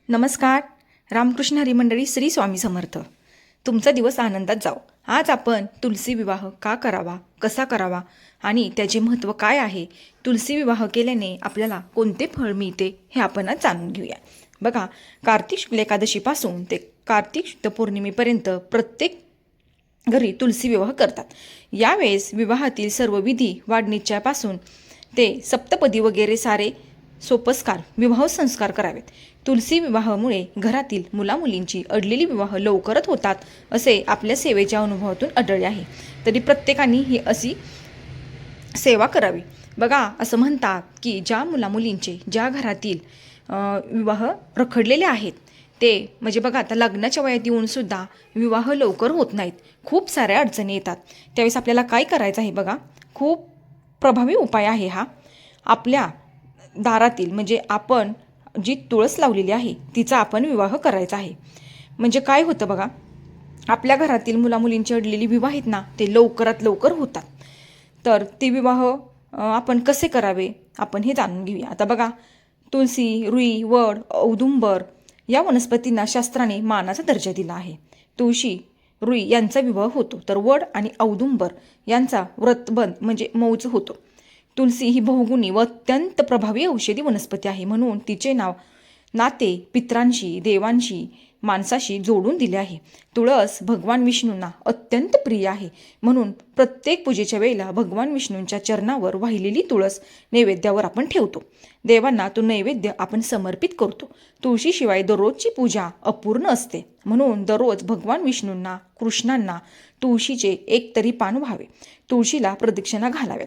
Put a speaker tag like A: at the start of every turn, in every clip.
A: नमस्कार. रामकृष्ण हरी मंडळी, श्री स्वामी समर्थ. तुमचा दिवस आनंदात जाओ. आज आपण तुलसी विवाह का करावा, कसा करावा आणि त्याचे महत्त्व काय आहे, तुलसी विवाह केल्याने आपल्याला कोणते फळ मिळते हे आपण आज जाणून घेऊया. बघा, कार्तिक शुक्ल एकादशीपासून ते कार्तिक शुद्ध पौर्णिमेपर्यंत प्रत्येक घरी तुलसी विवाह करतात. यावेळेस विवाहातील सर्व विधी वाढणीच्यापासून ते सप्तपदी वगैरे सारे सोपस्कार विवाह संस्कार करावेत. तुलसी विवाहामुळे घरातील मुलामुलींची अडलेली विवाह लवकरच होतात असे आपल्या सेवेच्या अनुभवातून आढळले आहे. तरी प्रत्येकाने ही अशी सेवा करावी. बघा, असं म्हणतात की ज्या मुलामुलींचे ज्या घरातील विवाह रखडलेले आहेत ते म्हणजे बघा, आता लग्नाच्या वयात येऊनसुद्धा विवाह लवकर होत नाहीत, खूप साऱ्या अडचणी येतात. त्यावेळेस आपल्याला काय करायचं आहे बघा, खूप प्रभावी उपाय आहे हा. आपल्या दारातील म्हणजे आपण जी तुळस लावलेली आहे तिचा आपण विवाह करायचा आहे. म्हणजे काय होतं बघा, आपल्या घरातील मुलामुलींची अडलेली विवाह आहेत ना, ते लवकरात लवकर होतात. तर ते विवाह आपण कसे करावे आपण हे जाणून घेऊया. आता बघा, तुळसी, रुई, वड, औदुंबर या वनस्पतींना शास्त्राने मानाचा दर्जा दिला आहे. तुळशी, रुई यांचा विवाह होतो, तर वड आणि औदुंबर यांचा व्रतबंध म्हणजे मौज होतो. तुलसी ही बहुगुणी व अत्यंत प्रभावी औषधी वनस्पती आहे, म्हणून तिचे नाते पित्रांशी, देवांशी, माणसाशी जोडून दिले आहे. तुळस भगवान विष्णूंना अत्यंत प्रिय आहे, म्हणून प्रत्येक पूजेच्या वेळेला भगवान विष्णूंच्या चरणावर वाहिलेली तुळस नैवेद्यावर आपण ठेवतो. देवांना तो नैवेद्य आपण समर्पित करतो. तुळशीशिवाय दररोजची पूजा अपूर्ण असते, म्हणून दररोज भगवान विष्णूंना, कृष्णांना तुळशीचे एक तरी पान व्हावे. तुळशीला प्रदक्षिणा घालाव्यात.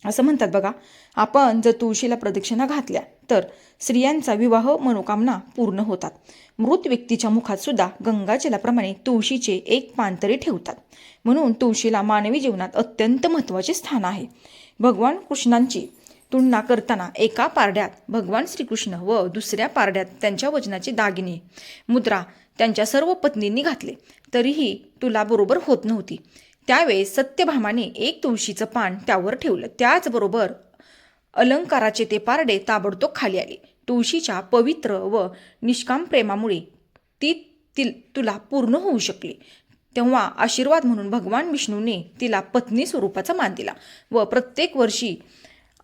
A: असं म्हणतात बघा, आपण जर तुळशीला प्रदक्षिणा घातल्या तर स्त्रियांचा विवाह मनोकामना पूर्ण होतात. मृत व्यक्तीच्या मुखात सुद्धा गंगाजलाप्रमाणे तुळशीचे एक पान तरी ठेवतात, म्हणून तुळशीला मानवी जीवनात अत्यंत महत्त्वाचे स्थान आहे. भगवान कृष्णांची तुलना करताना एका पारड्यात भगवान श्रीकृष्ण व दुसऱ्या पारड्यात त्यांच्या वजनाचे दागिने मुद्रा त्यांच्या सर्व पत्नींनी घातले, तरीही तुला बरोबर होत नव्हती. त्यावेळेस सत्यभामाने एक तुळशीचं पान त्यावर ठेवलं. त्याचबरोबर अलंकाराचे ते पारडे ताबडतोब खाली आले. तुळशीच्या पवित्र व निष्काम प्रेमामुळे ती तुला पूर्ण होऊ शकली. तेव्हा आशीर्वाद म्हणून भगवान विष्णूने तिला पत्नी स्वरूपाचा मान दिला व प्रत्येक वर्षी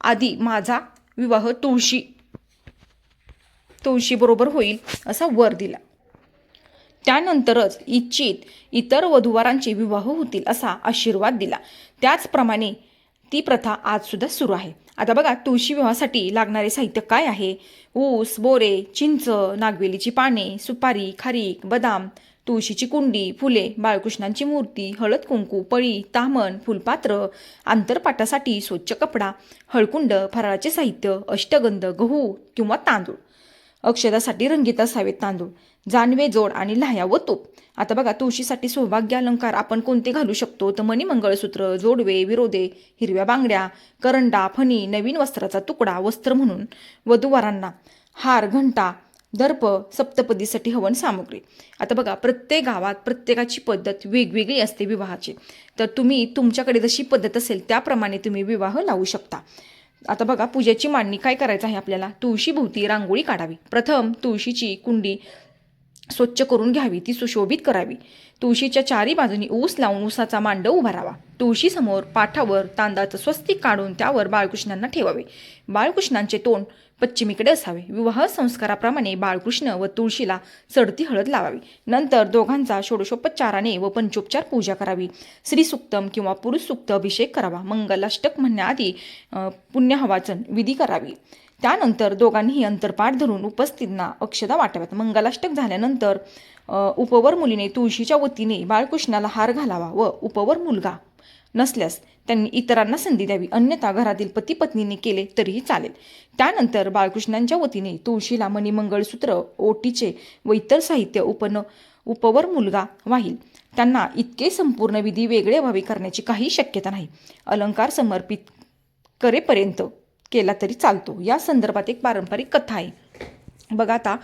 A: आधी माझा विवाह तुळशी बरोबर होईल असा वर दिला. त्यानंतरच इच्छित इतर वधूवरांचे विवाह होतील असा आशीर्वाद दिला. त्याचप्रमाणे ती प्रथा आजसुद्धा सुरू आहे. आता बघा, तुळशी विवाहासाठी लागणारे साहित्य काय आहे? ऊस, बोरे, चिंच, नागवेलीची पाने, सुपारी, खारीक, बदाम, तुळशीची कुंडी, फुले, बाळकृष्णांची मूर्ती, हळद कुंकू, पळी, तामण, फुलपात्र, आंतरपाटासाठी स्वच्छ कपडा, हळकुंड, फराळाचे साहित्य, अष्टगंध, गहू किंवा तांदूळ, अक्षदासाठी रंगीत असावेत तांदूळ, जानवे, जोड आणि लाह्या व तूप. आता बघा, तुळशीसाठी सौभाग्य अलंकार आपण कोणते घालू शकतो तर मणी, मंगळसूत्र, जोडवे, विरोधे, हिरव्या बांगड्या, करंडा, फणी, नवीन वस्त्राचा तुकडा, वस्त्र म्हणून वधूवरांना हार, घंटा, दर्प, सप्तपदीसाठी हवन सामग्री. आता बघा, प्रत्येक गावात प्रत्येकाची पद्धत वेगवेगळी असते विवाहाची, तर तुम्ही तुमच्याकडे जशी पद्धत असेल त्याप्रमाणे तुम्ही विवाह लावू शकता. आता बघा, पूजेची मांडणी काय करायचं आहे आपल्याला? तुळशीभोवती रांगोळी काढावी. प्रथम तुळशीची कुंडी स्वच्छ करून घ्यावी, ती सुशोभित करावी. तुळशीच्या चारी बाजूनी ऊस लावून ऊसाचा मांडव उभारावा. तुळशीसमोर पाठावर तांदळाचं स्वस्तिक काढून त्यावर बाळकृष्णांना ठेवावे. बाळकृष्णांचे तोंड पश्चिमेकडे असावे. विवाह संस्काराप्रमाणे बाळकृष्ण व तुळशीला चढती हळद लावावी. नंतर दोघांचा षोडशोपचाराने व पंचोपचार पूजा करावी. श्रीसुक्तम किंवा पुरुष सुक्त अभिषेक करावा. मंगलाष्टक म्हणण्याआधी पुण्यहवाचन विधी करावी. त्यानंतर दोघांनीही अंतरपाठ धरून उपस्थितांना अक्षदा वाटाव्यात. मंगलाष्टक झाल्यानंतर उपवर मुलीने तुळशीच्या वतीने बाळकृष्णाला हार घालावा व उपवर मुलगा नसल्यास त्यांनी इतरांना संधी द्यावी, अन्यथा घरातील पती पत्नीने केले तरीही चालेल. त्यानंतर बाळकृष्णांच्या वतीने तुळशीला मणी, मंगळसूत्र, ओटीचे व इतर साहित्य उपवर मुलगा वाहील. त्यांना इतके संपूर्ण विधी वेगळे व्हावे करण्याची काही शक्यता नाही. अलंकार समर्पित करेपर्यंत केला तरी चालतो. या संदर्भात एक पारंपरिक कथा आहे. बघा आता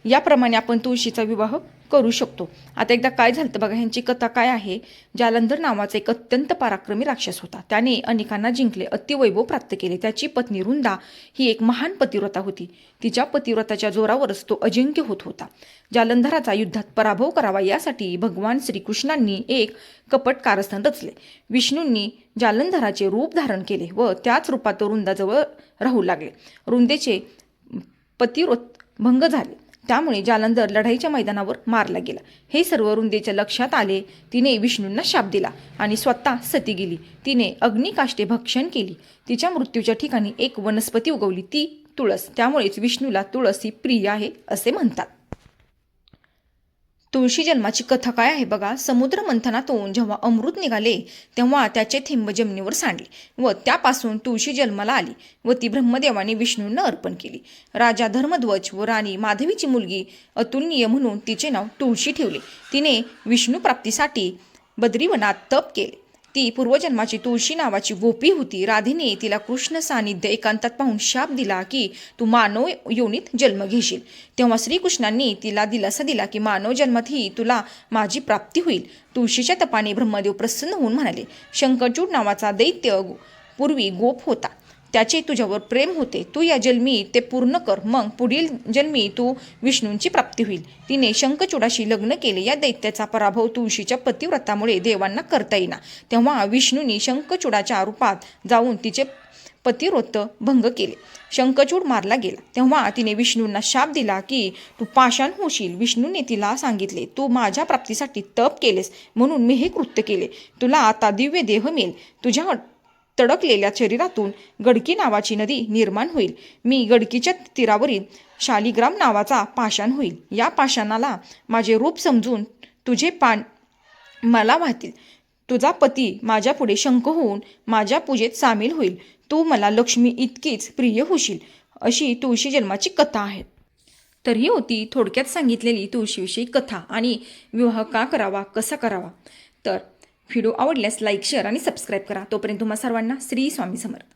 A: याप्रमाणे आपण तुळशीचा विवाह करू शकतो. आता एकदा काय झालं तर बघा, ह्यांची कथा काय आहे. जालंधर नावाचा एक अत्यंत पराक्रमी राक्षस होता. त्याने अनेकांना जिंकले, अतिवैभव प्राप्त केले. त्याची पत्नी रुंदा ही एक महान पतिव्रता होती. तिच्या पतिव्रताच्या जोरावरच तो अजिंक्य होत होता. जालंधराचा युद्धात पराभव करावा यासाठी भगवान श्रीकृष्णांनी एक कपट कारस्थान रचले. विष्णूंनी जालंधराचे रूप धारण केले व त्याच रूपात रुंदाजवळ राहू लागले. रुंदेचे पतिव्रत भंग झाले, त्यामुळे जालंधर लढाईच्या मैदानावर मारला गेला. हे सर्व रुंदेच्या लक्षात आले. तिने विष्णूंना शाप दिला आणि स्वतः सती गेली. तिने अग्निकाष्ठे भक्षण केली. तिच्या मृत्यूच्या ठिकाणी एक वनस्पती उगवली, ती तुळस. त्यामुळेच विष्णूला तुळस ही प्रिय आहे असे म्हणतात. तुळशी जन्माची कथा काय आहे बघा. समुद्र मंथनातून जेव्हा अमृत निघाले तेव्हा त्याचे थेंब जमिनीवर सांडले व त्यापासून तुळशी जन्माला आली व ती ब्रह्मदेवाने विष्णूंना अर्पण केली. राजा धर्मध्वज व राणी माधवीची मुलगी अतुलनीय म्हणून तिचे नाव तुळशी ठेवले. तिने विष्णू प्राप्तीसाठी बद्रीवनात तप केले. ती पूर्वजन्माची तुळशी नावाची गोपी होती. राधेने तिला कृष्ण सानिध्य एकांतात पाहून शाप दिला की तू मानव योनीत जन्म घेशील. तेव्हा श्रीकृष्णांनी तिला दिलासा दिला की मानव जन्मातही तुला माझी प्राप्ती होईल. तुळशीच्या तपाने ब्रह्मदेव प्रसन्न होऊन म्हणाले, शंखचूड नावाचा दैत्य पूर्वी गोप होता. त्याचे तुझ्यावर प्रेम होते. तू या जन्मी ते पूर्ण कर, मग पुढील जन्मी तू विष्णूंची प्राप्ती होईल. तिने शंखचूडाशी लग्न केले. या दैत्याचा पराभव तुळशीच्या पतिव्रतामुळे देवांना करता येईना. तेव्हा विष्णूंनी शंखचूडाच्या रूपात जाऊन तिचे पतिव्रत भंग केले. शंखचूड मारला गेला. तेव्हा तिने विष्णूंना शाप दिला की तू पाषाण होशील. विष्णूने तिला सांगितले, तू माझ्या प्राप्तीसाठी तप केलेस म्हणून मी हे कृत्य केले. तुला आता दिव्य देह मिळेल. तुझ्या तडकलेल्या शरीरातून गडकी नावाची नदी निर्माण होईल. मी गडकीच्या तीरावरील शालिग्राम नावाचा पाषाण होईल. या पाषाणाला माझे रूप समजून तुझे पान मला वाहतील. तुझा पती माझ्या पुढे शंख होऊन माझ्या पूजेत सामील होईल. तू मला लक्ष्मी इतकीच प्रिय होशील. अशी तुळशी जन्माची कथा आहे. तर ही होती थोडक्यात सांगितलेली तुळशीविषयी कथा आणि विवाह का करावा, कसा करावा. तर व्हिडिओ आवडल्यास लाईक, शेअर आणि सबस्क्राईब करा. तोपर्यंत तुम्हा सर्वांना श्री स्वामी समर्थ.